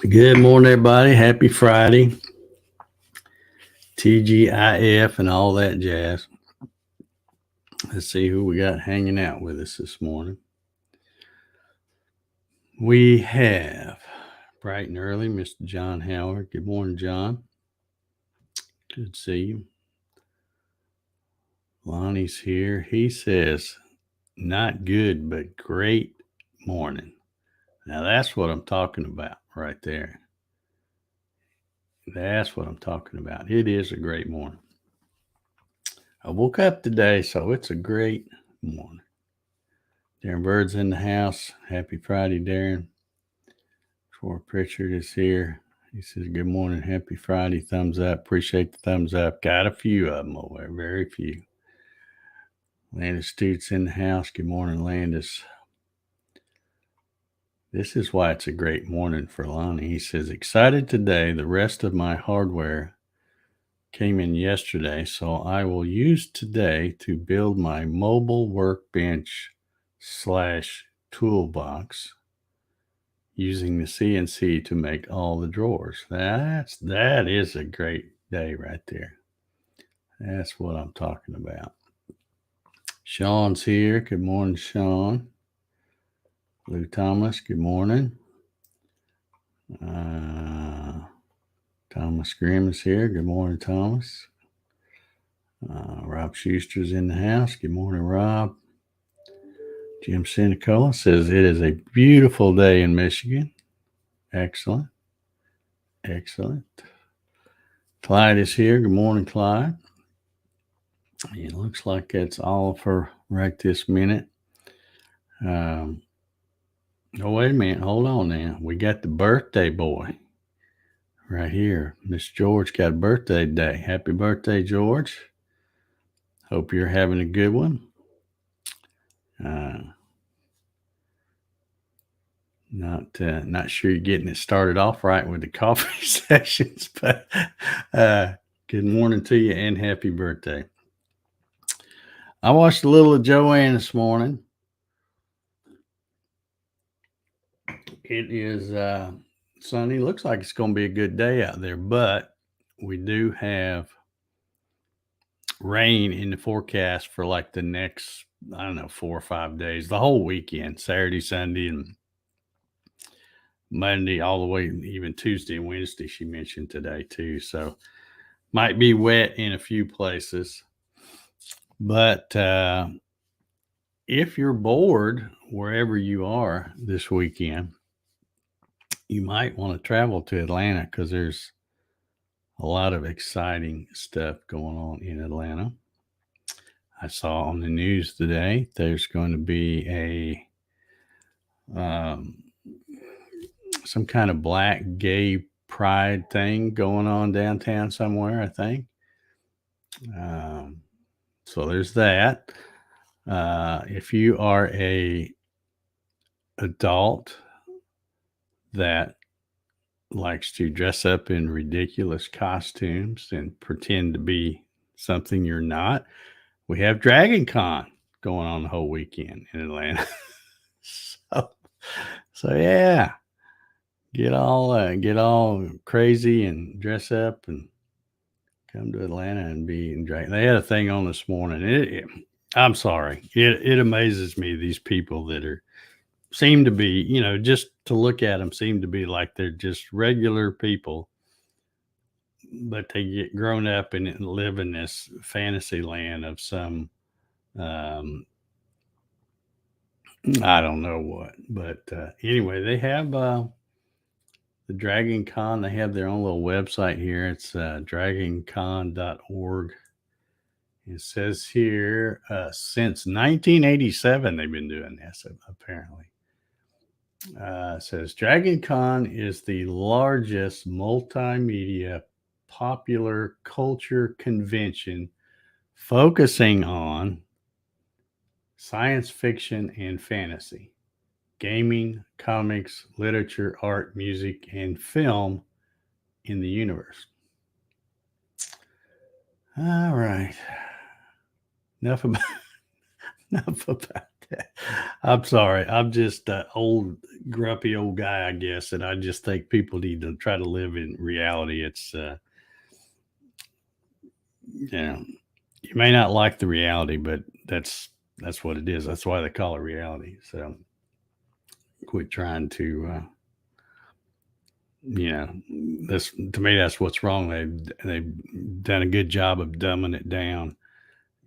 Good morning, everybody. Happy Friday. TGIF and all that jazz. Let's see who we got hanging out with us this morning. We have bright and early Mr. John Howard. Good morning, John. Good to see you. Lonnie's here. He says, not good, but great morning. Now, that's what I'm talking about right there. That's what I'm talking about. It is a great morning. I woke up today, so it's a great morning. Darren Bird's in the house. Happy Friday, Darren. Troy Pritchard is here. He says, good morning. Happy Friday. Thumbs up. Appreciate the thumbs up. Got a few of them over there. Very few. Landis Stutes in the house. Good morning, Landis. This is why it's a great morning for Lonnie. He says, excited today. The rest of my hardware came in yesterday, so I will use today to build my mobile workbench / toolbox using the CNC to make all the drawers. That is a great day right there. That's what I'm talking about. Sean's here. Good morning, Sean. Lou Thomas, good morning. Thomas Grimm is here. Good morning, Thomas. Rob Schuster's in the house. Good morning, Rob. Jim Sinicola says it is a beautiful day in Michigan. Excellent. Excellent. Clyde is here. Good morning, Clyde. It looks like that's all for right this minute. Oh, wait a minute. Hold on now. We got the birthday boy right here. Miss George got a birthday today. Happy birthday, George. Hope you're having a good one. Not sure you're getting it started off right with the coffee sessions, but good morning to you and happy birthday. I watched a little of Joanne this morning. It is sunny. Looks like it's going to be a good day out there, but we do have rain in the forecast for like the next, 4 or 5 days, the whole weekend, Saturday, Sunday, and Monday, all the way, even Tuesday and Wednesday, she mentioned today too. So might be wet in a few places. But if you're bored wherever you are this weekend, you might want to travel to Atlanta because there's a lot of exciting stuff going on in Atlanta. I saw on the news today there's going to be some kind of black gay pride thing going on downtown somewhere, I think. So there's that. If you are a adult that likes to dress up in ridiculous costumes and pretend to be something you're not, we have Dragon Con going on the whole weekend in Atlanta. so yeah, get all crazy and dress up and come to Atlanta and be in drag. They had a thing on this morning. I'm sorry. It amazes me, these people that seem to be, just to look at them, seem to be like they're just regular people, but they get grown up and live in this fantasy land of some, I don't know what. But anyway, they have the Dragon Con. They have their own little website here. It's dragoncon.org. It says here since 1987 they've been doing this, apparently. Says Dragon Con is the largest multimedia popular culture convention focusing on science fiction and fantasy, gaming, comics, literature, art, music, and film in the universe. All right. Enough about enough about that. I'm sorry. I'm just an old, grumpy old guy, I guess, and I just think people need to try to live in reality. It's, you know, you may not like the reality, but that's what it is. That's why they call it reality. So quit trying to, this to me that's what's wrong. They've done a good job of dumbing it down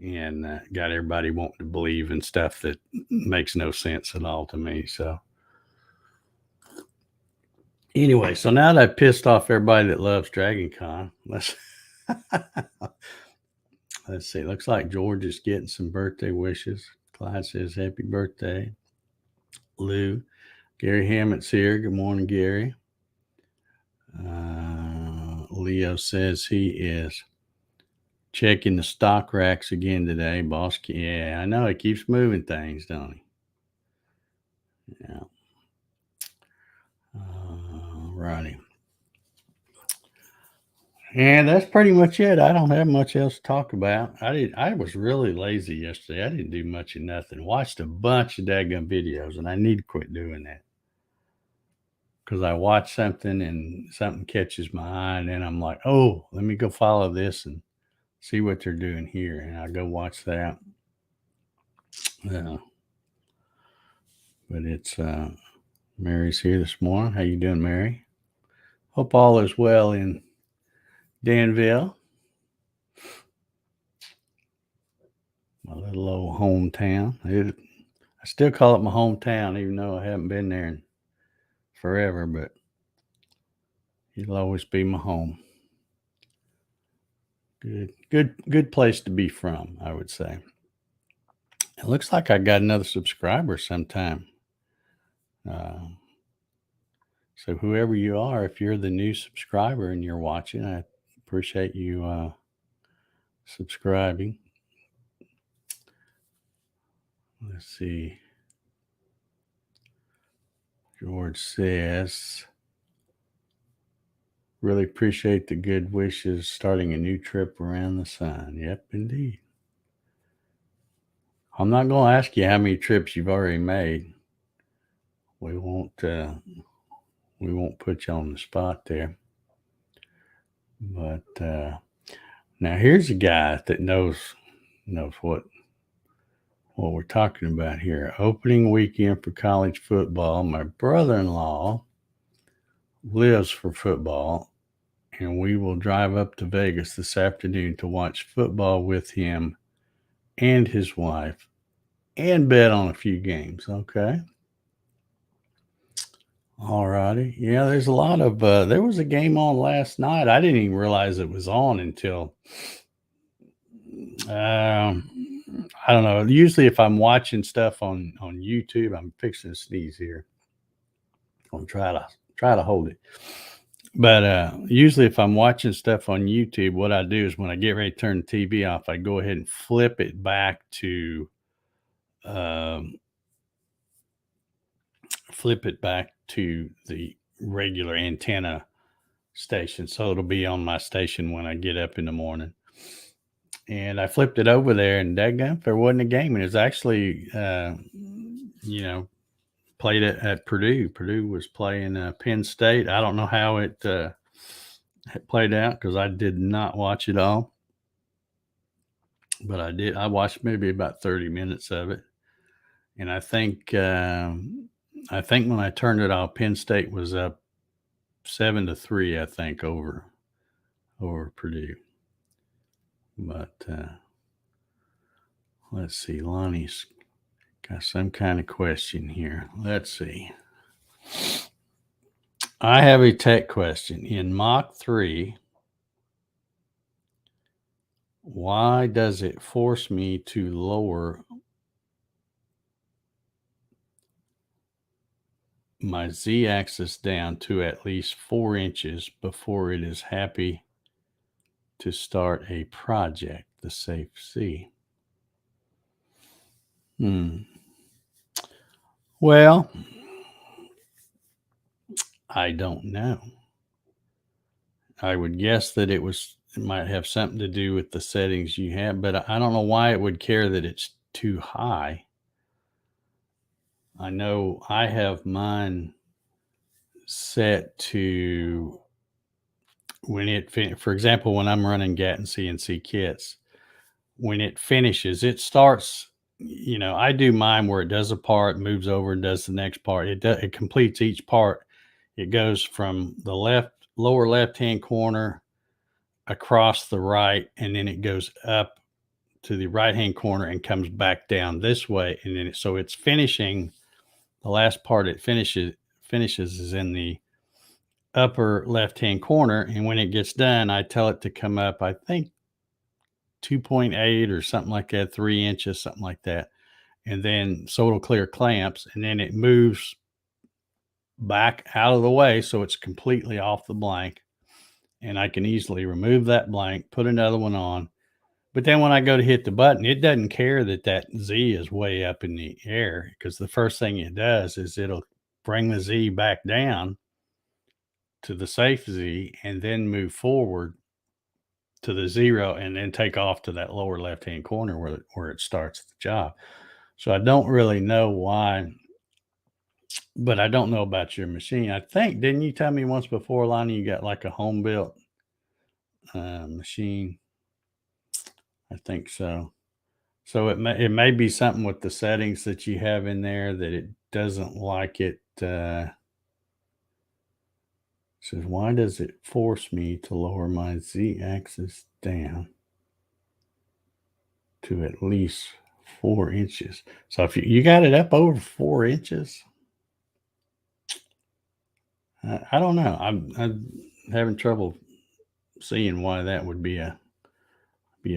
and got everybody wanting to believe in stuff that makes no sense at all to me. So anyway, so now that I've pissed off everybody that loves Dragon Con, let's see. Looks like George is getting some birthday wishes. Clyde says happy birthday. Lou. Gary Hammett's here. Good morning, Gary. Leo says he is checking the stock racks again today, boss. Yeah, I know. He keeps moving things, don't he? Yeah. Righty. And that's pretty much it. I don't have much else to talk about. I was really lazy yesterday. I didn't do much of nothing. Watched a bunch of daggum videos, and I need to quit doing that. Because I watch something and something catches my eye, and then I'm like, oh, let me go follow this and see what they're doing here. And I go watch that. But it's Mary's here this morning. How you doing, Mary? Hope all is well in Danville, my little old hometown. I still call it my hometown, even though I haven't been there in forever, but it'll always be my home. Good place to be from, I would say. It looks like I got another subscriber sometime. So whoever you are, if you're the new subscriber and you're watching, I appreciate you subscribing. Let's see. George says, really appreciate the good wishes starting a new trip around the sun. Yep, indeed. I'm not going to ask you how many trips you've already made. We won't put you on the spot there. But now here's a guy that knows what we're talking about here. Opening weekend for college football. My brother-in-law lives for football, and we will drive up to Vegas this afternoon to watch football with him and his wife and bet on a few games. Okay. All righty. Yeah, there's a lot of, there was a game on last night. I didn't even realize it was on until, I don't know. Usually if I'm watching stuff on YouTube, I'm fixing to sneeze here. I'm try to hold it. But usually if I'm watching stuff on YouTube, what I do is when I get ready to turn the TV off, I go ahead and flip it back to the regular antenna station. So it'll be on my station when I get up in the morning. And I flipped it over there, and daggum, there wasn't a game. And it was actually, played it at Purdue. Purdue was playing Penn State. I don't know how it played out because I did not watch it all. But I did. I watched maybe about 30 minutes of it. And I think when I turned it off, Penn State was up 7-3, I think, over Purdue. But let's see. Lonnie's got some kind of question here. Let's see. I have a tech question. In Mach 3, why does it force me to lower my z-axis down to at least 4 inches before it is happy to start a project, the safe Z. Well, I don't know. I would guess that it might have something to do with the settings you have, but I don't know why it would care that it's too high. I know I have mine set to for example, when I'm running Gatton CNC kits, when it finishes, it starts, I do mine where it does a part, moves over and does the next part. It completes each part. It goes from the lower left-hand corner across the right, and then it goes up to the right-hand corner and comes back down this way. And then so it's finishing, the last part it finishes is in the upper left-hand corner. And when it gets done, I tell it to come up, I think 2.8 or something like that, 3 inches, something like that. And then so it'll clear clamps, and then it moves back out of the way so it's completely off the blank. And I can easily remove that blank, put another one on. But then when I go to hit the button, it doesn't care that Z is way up in the air, because the first thing it does is it'll bring the Z back down to the safe Z and then move forward to the 0 and then take off to that lower left-hand corner where it starts the job. So I don't really know why, but I don't know about your machine. I think, didn't you tell me once before, Lonnie, you got like a home built machine? I think so. So it may be something with the settings that you have in there that it doesn't like it. Says, why does it force me to lower my z-axis down to at least 4 inches? So if you got it up over 4 inches, I don't know. I'm having trouble seeing why that would be a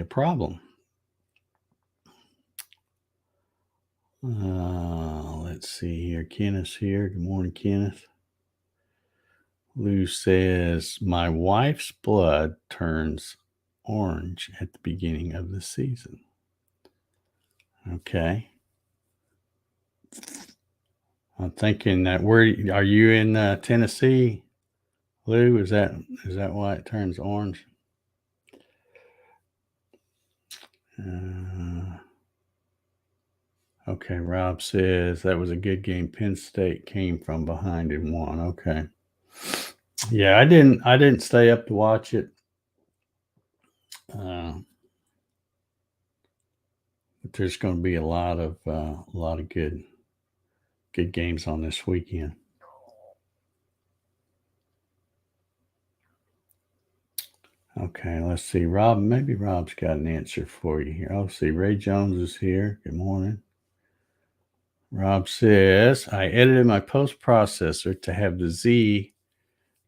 problem. Let's see here. Kenneth's here. Good morning, Kenneth. Lou says, my wife's blood turns orange at the beginning of the season. Okay. I'm thinking that where are you in Tennessee, Lou? Is that why it turns orange? Okay, Rob says that was a good game. Penn State came from behind and won. Okay. Yeah, I didn't stay up to watch it. But there's going to be a lot of good games on this weekend. Okay, let's see. Maybe Rob's got an answer for you here. Oh, see, Ray Jones is here. Good morning. Rob says, I edited my post processor to have the Z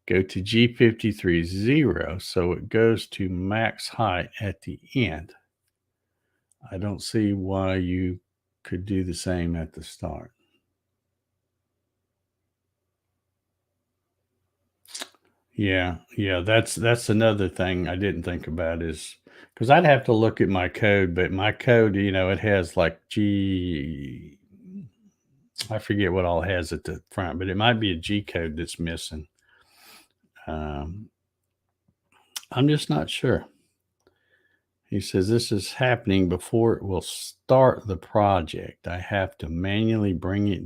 go to G53 0, so it goes to max height at the end. I don't see why you could do the same at the start. Yeah, that's another thing I didn't think about, is because I'd have to look at my code, but my code, it has like I forget what all it has at the front, but it might be a G code that's missing. I'm just not sure. He says, this is happening before it will start the project. I have to manually bring it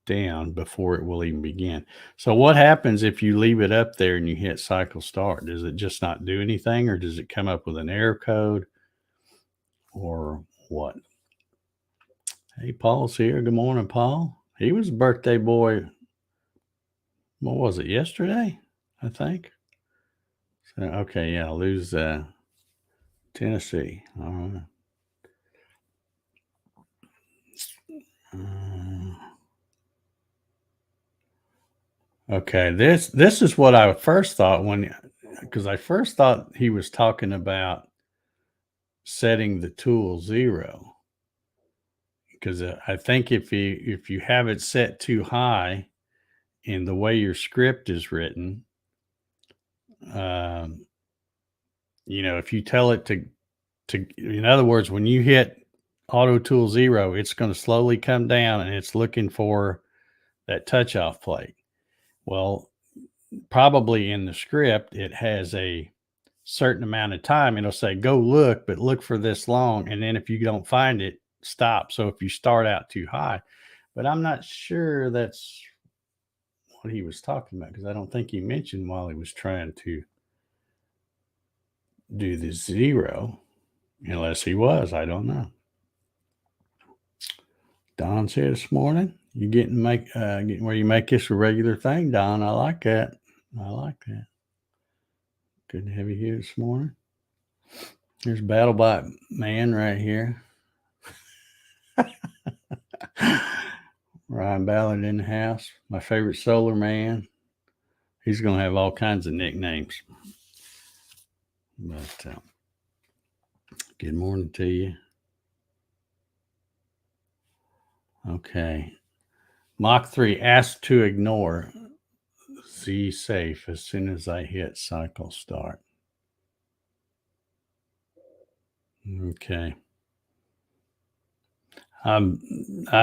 down before it will even begin. So what happens if you leave it up there and you hit cycle start? Does it just not do anything, or does it come up with an error code, or what? Hey, Paul's here. Good morning, Paul. He was a birthday boy. What was it, yesterday? I think. So, okay, yeah, lose Tennessee. All right. Okay, this is what I first thought because I first thought he was talking about setting the tool 0, because I think if you have it set too high, in the way your script is written, um, if you tell it in other words, when you hit auto tool 0, it's going to slowly come down and it's looking for that touch off plate. Well, probably in the script, it has a certain amount of time. It'll say, go look, but look for this long. And then if you don't find it, stop. So if you start out too high, but I'm not sure that's what he was talking about, because I don't think he mentioned while he was trying to do the 0, unless he was. I don't know. Don's here this morning. You getting where you make this a regular thing, Don. I like that. Good to have you here this morning. Here's BattleBot Man right here. Ryan Ballard in the house. My favorite solar man. He's going to have all kinds of nicknames. But good morning to you. Okay. Mach 3 asked to ignore Z safe as soon as I hit cycle start. Okay. I'm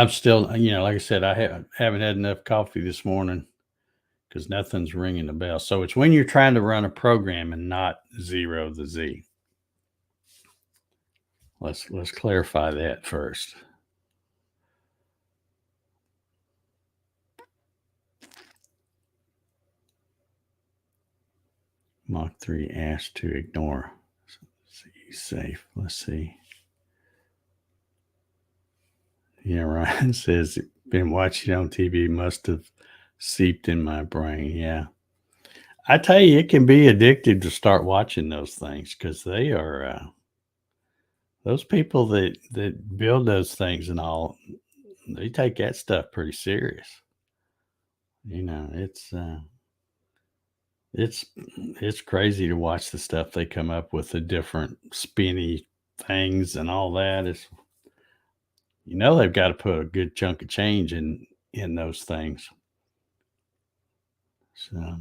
still, like I said, I haven't had enough coffee this morning because nothing's ringing the bell. So it's when you're trying to run a program and not 0 the Z. Let's clarify that first. Mach 3 asked to ignore Z safe. Let's see. Yeah, Ryan says, been watching on TV, must have seeped in my brain. Yeah. I tell you, it can be addictive to start watching those things because they are, those people that build those things and all, they take that stuff pretty serious. It's crazy to watch the stuff they come up with, the different spinny things and all that. They've got to put a good chunk of change in those things. So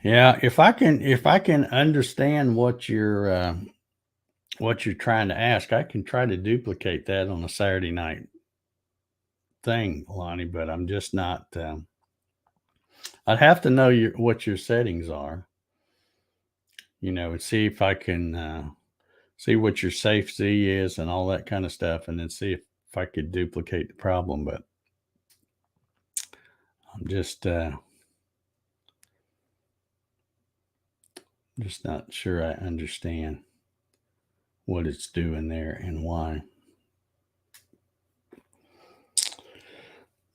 yeah, if I can understand what you're trying to ask, I can try to duplicate that on a Saturday night thing, Lonnie, but I'm just not I'd have to know what your settings are, and see if I can see what your safe Z is and all that kind of stuff, and then see if I could duplicate the problem. But I'm just not sure I understand what it's doing there and why.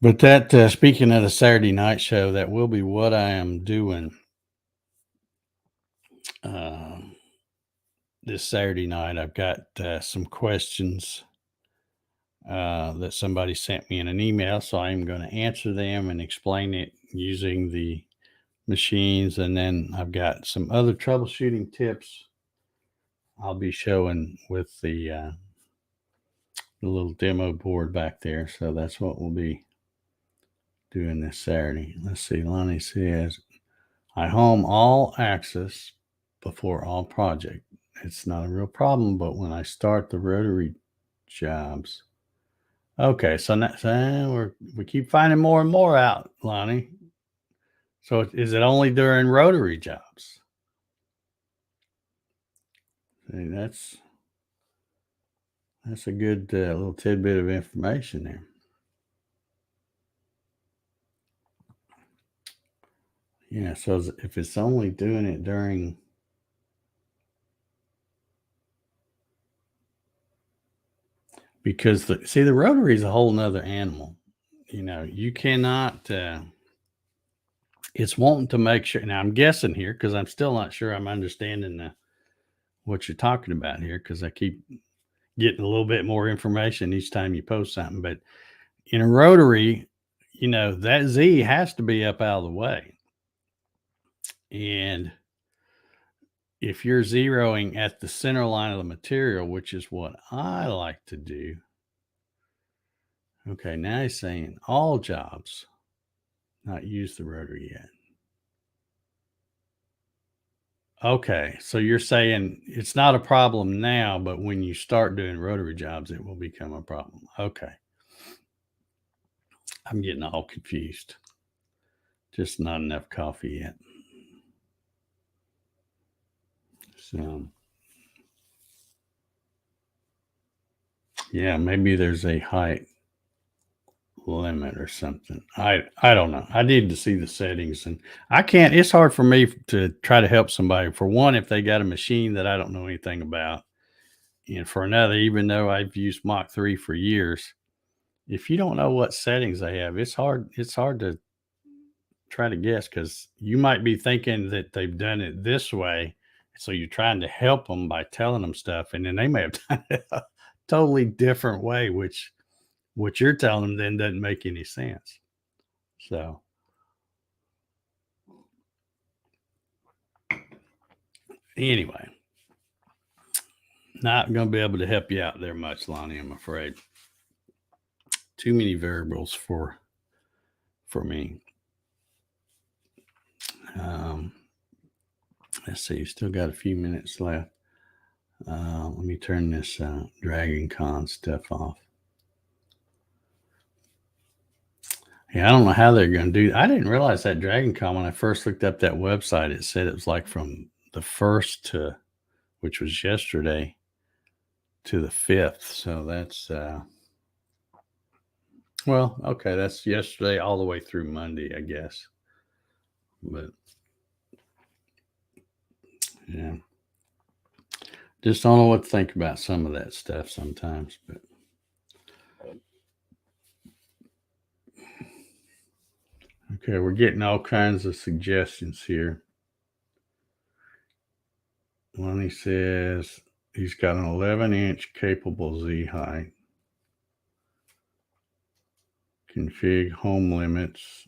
But that, speaking of the Saturday night show, that will be what I am doing this Saturday night. I've got some questions that somebody sent me in an email, so I'm going to answer them and explain it using the machines. And then I've got some other troubleshooting tips I'll be showing with the little demo board back there. So that's what we'll be doing this Saturday. Let's see. Lonnie says, I home all access before all project. It's not a real problem, but when I start the rotary jobs. Okay, so we keep finding more and more out, Lonnie. So is it only during rotary jobs? See, that's a good little tidbit of information there. Yeah, so if it's only doing it during, because the rotary is a whole nother animal. You cannot, it's wanting to make sure. Now I'm guessing here because I'm still not sure I'm understanding what you're talking about here, because I keep getting a little bit more information each time you post something. But in a rotary, that Z has to be up out of the way. And if you're zeroing at the center line of the material, which is what I like to do. Okay, now he's saying all jobs not use the rotary yet. Okay, so you're saying it's not a problem now, but when you start doing rotary jobs, it will become a problem. Okay. I'm getting all confused. Just not enough coffee yet. So, yeah, maybe there's a height limit or something. I don't know. I need to see the settings, and I can't. It's hard for me to try to help somebody. For one, if they got a machine that I don't know anything about, and for another, even though I've used Mach 3 for years, if you don't know what settings they have, it's hard. It's hard to try to guess because you might be thinking that they've done it this way. So you're trying to help them by telling them stuff, and then they may have done it a totally different way, which what you're telling them then doesn't make any sense. So, anyway, not going to be able to help you out there much, Lonnie, I'm afraid. Too many variables for me. Let's see, still got a few minutes left. Let me turn this Dragon Con stuff off. Yeah, I don't know how they're going to do. I didn't realize that Dragon Con when I first looked up that website. It said it was like from the 1st to, which was yesterday, to the 5th. So that's well, okay, that's yesterday all the way through Monday, I guess. But yeah, just don't know what to think about some of that stuff sometimes. But okay, we're getting all kinds of suggestions here. Lonnie says he's got an 11-inch capable Z height. Config home limits.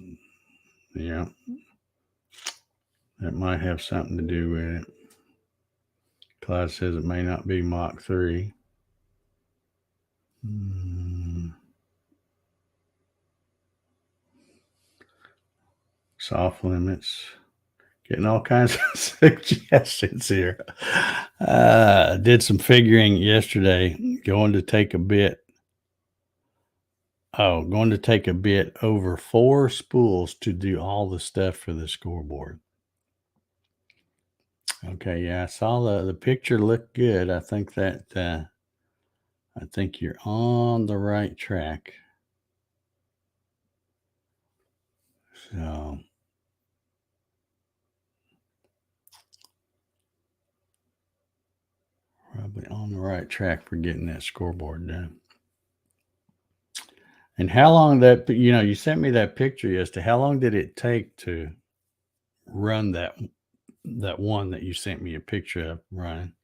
Yeah, that might have something to do with it. Clyde says it may not be Mach 3. Soft limits. Getting all kinds of suggestions here. Did some figuring yesterday. Going to take a bit over 4 spools to do all the stuff for the scoreboard. Okay, yeah, I saw the picture looked good. I think that I think you're on the right track. So probably on the right track for getting that scoreboard done. And how long you sent me that picture yesterday. How long did it take to run that one that you sent me a picture of running?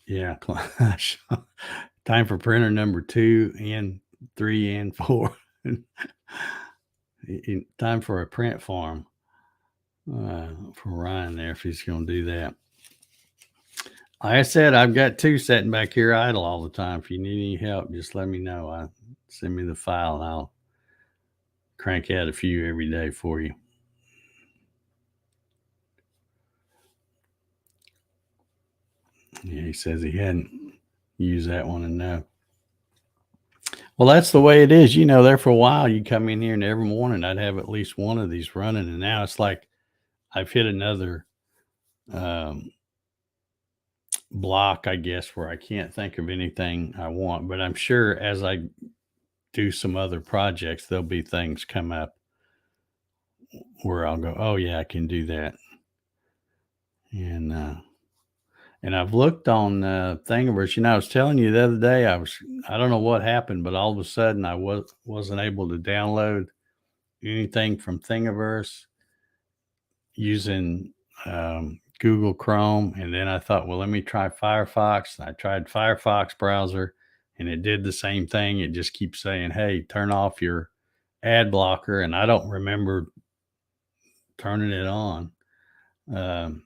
Yeah, time for printer number 2 and 3 and 4. Time for a print farm for Ryan there if he's going to do that. Like I said, I've got 2 sitting back here idle all the time. If you need any help, just let me know. Send me the file and I'll crank out a few every day for you. Yeah, he says he hadn't used that one enough. Well, that's the way it is. There for a while, you come in here and every morning I'd have at least one of these running. And now it's like I've hit another block, I guess, where I can't think of anything I want. But I'm sure as I do some other projects, there'll be things come up where I'll go, oh, yeah, I can do that. And I've looked on Thingiverse. I was telling you the other day, I don't know what happened, but all of a sudden I wasn't able to download anything from Thingiverse using Google Chrome. And then I thought, well, let me try Firefox. And I tried Firefox browser and it did the same thing. It just keeps saying, hey, turn off your ad blocker. And I don't remember turning it on. Um,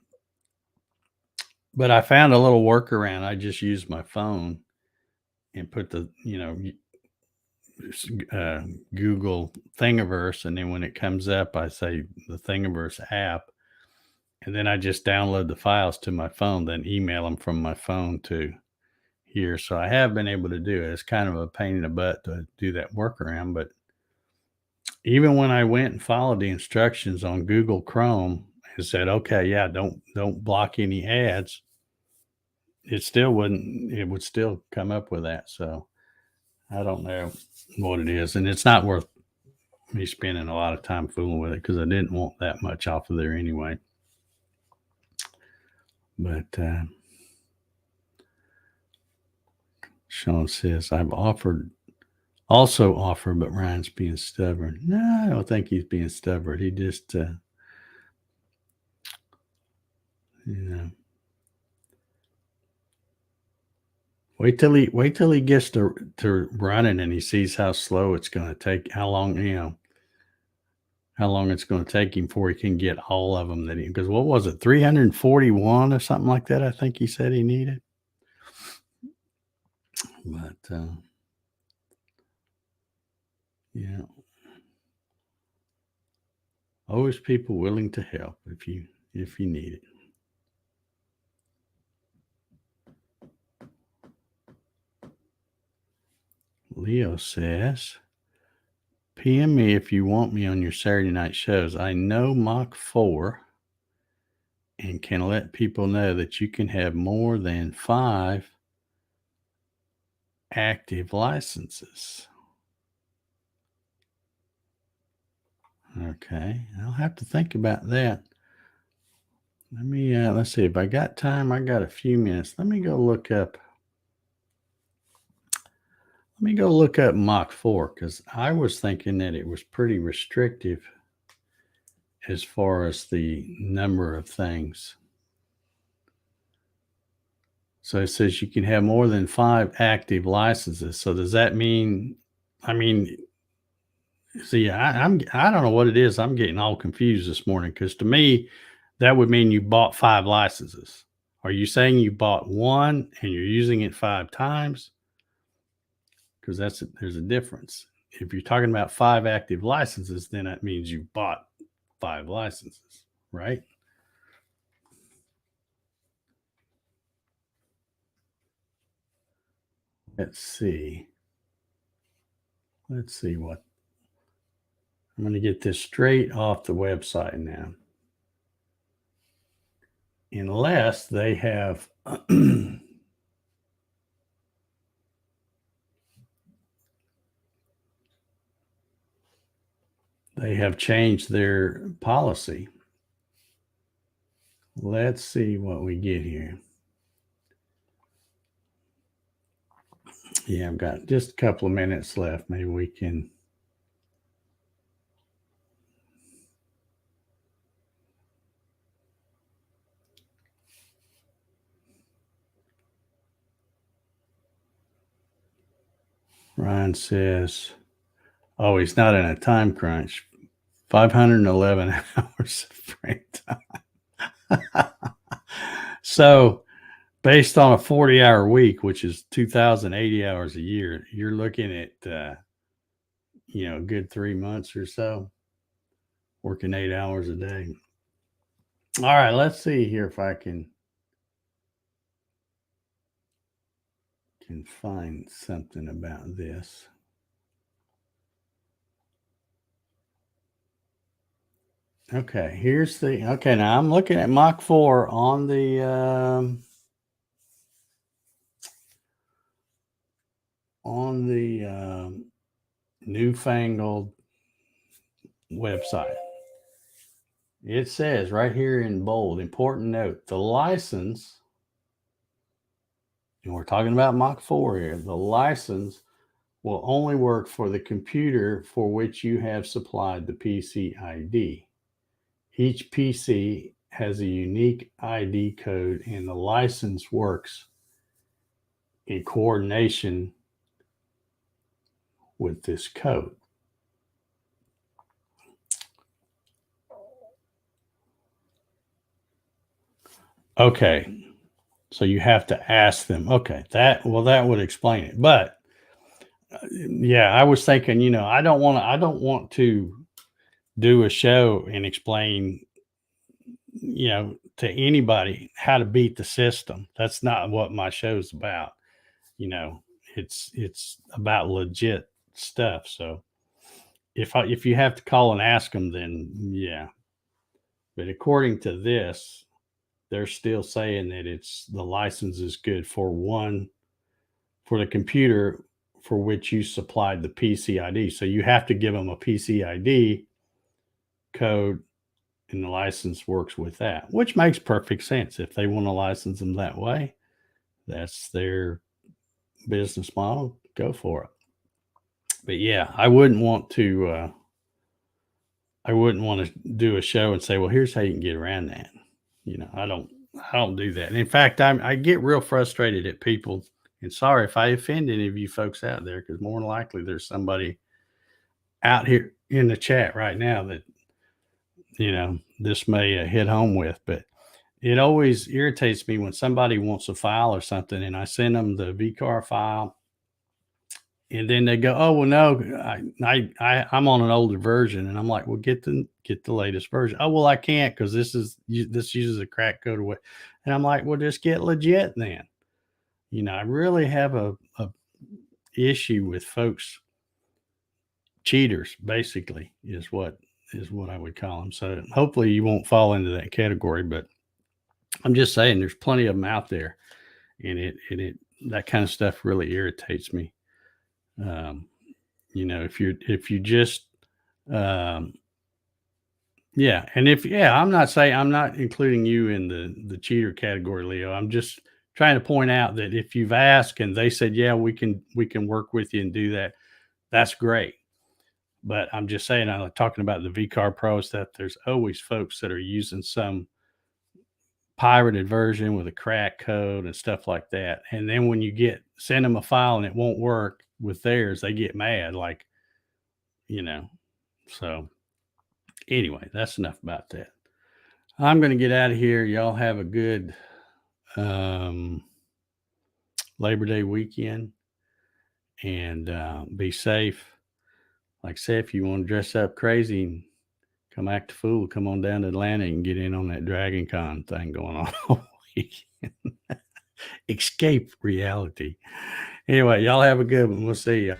but I found a little workaround. I just used my phone and put the, uh, Google Thingiverse, and then when it comes up, I say the Thingiverse app, and then I just download the files to my phone, then email them from my phone to here. So I have been able to do it. It's kind of a pain in the butt to do that workaround, but even when I went and followed the instructions on Google Chrome and said, "Okay, yeah, don't block any ads," it would still come up with that. So I don't know what it is, and it's not worth me spending a lot of time fooling with it because I didn't want that much off of there anyway. But Sean says, I've also offered, but Ryan's being stubborn. No, I don't think he's being stubborn. He just, wait till he gets to running and he sees how slow it's going to take, how long it's going to take him before he can get all of them because what was it, 341 or something like that? I think he said he needed. But, yeah, always people willing to help if you need it. Leo says, PM me if you want me on your Saturday night shows. I know Mach 4 and can let people know that you can have more than 5 active licenses. Okay, I'll have to think about that. Let me, let's see, if I got time, I got a few minutes. Let me go look up Mach 4 because I was thinking that it was pretty restrictive as far as the number of things. So it says you can have more than 5 active licenses. So does that mean, see, I don't know what it is. I'm getting all confused this morning because to me, that would mean you bought 5 licenses. Are you saying you bought one and you're using it 5 times? Because there's a difference. If you're talking about 5 active licenses, then that means you bought 5 licenses, right? Let's see what I'm going to get this straight off the website now. Unless they have they have changed their policy. Let's see what we get here. Yeah, I've got just a couple of minutes left. Maybe we can. Ryan says, oh, he's not in a time crunch. 511 hours of free time. So, based on a 40-hour week, which is 2,080 hours a year, you're looking at, a good 3 months or so, working 8 hours a day. All right, let's see here if I can find something about this. Okay, now I'm looking at Mach 4 on the newfangled website. It says right here in bold, important note, the license, and we're talking about Mach 4 here, the license will only work for the computer for which you have supplied the PC ID. Each PC has a unique ID code, and the license works in coordination with this code. Okay. So you have to ask them. Okay. That would explain it. But yeah, I was thinking, I don't want to do a show and explain, to anybody how to beat the system. That's not what my show's about. You know, it's about legit stuff. So if you have to call and ask them, then yeah. But according to this, they're still saying that it's the license is good for the computer for which you supplied the PCID. So you have to give them a PCID code, and the license works with that, which makes perfect sense. If they want to license them that way, that's their business model. Go for it. But yeah, I wouldn't want to do a show and say, well, here's how you can get around that. I don't do that. And in fact, I get real frustrated at people. And sorry if I offend any of you folks out there, because more than likely there's somebody out here in the chat right now that this may hit home with. But it always irritates me when somebody wants a file or something, and I send them the VCAR file, and then they go, "Oh well, no, I'm on an older version," and I'm like, "Well, get the latest version." "Oh well, I can't because this uses a crack code or what," and I'm like, "Well, just get legit then." I really have a issue with folks cheaters. Basically, is what I would call them. So hopefully you won't fall into that category, but I'm just saying there's plenty of them out there, and it that kind of stuff really irritates me. Um, if you just um, yeah, and if yeah, I'm not including you in the cheater category, Leo. I'm just trying to point out that if you've asked and they said, yeah, we can work with you and do that, that's great. But I'm just saying, I'm talking about the VCAR Pro stuff. There's always folks that are using some pirated version with a crack code and stuff like that. And then when you send them a file and it won't work with theirs, they get mad. Like, you know, so anyway, that's enough about that. I'm going to get out of here. Y'all have a good um, Labor Day weekend, and be safe. Like I said, if you want to dress up crazy and come act a fool, come on down to Atlanta and get in on that Dragon Con thing going on all weekend. Escape reality. Anyway, y'all have a good one. We'll see you.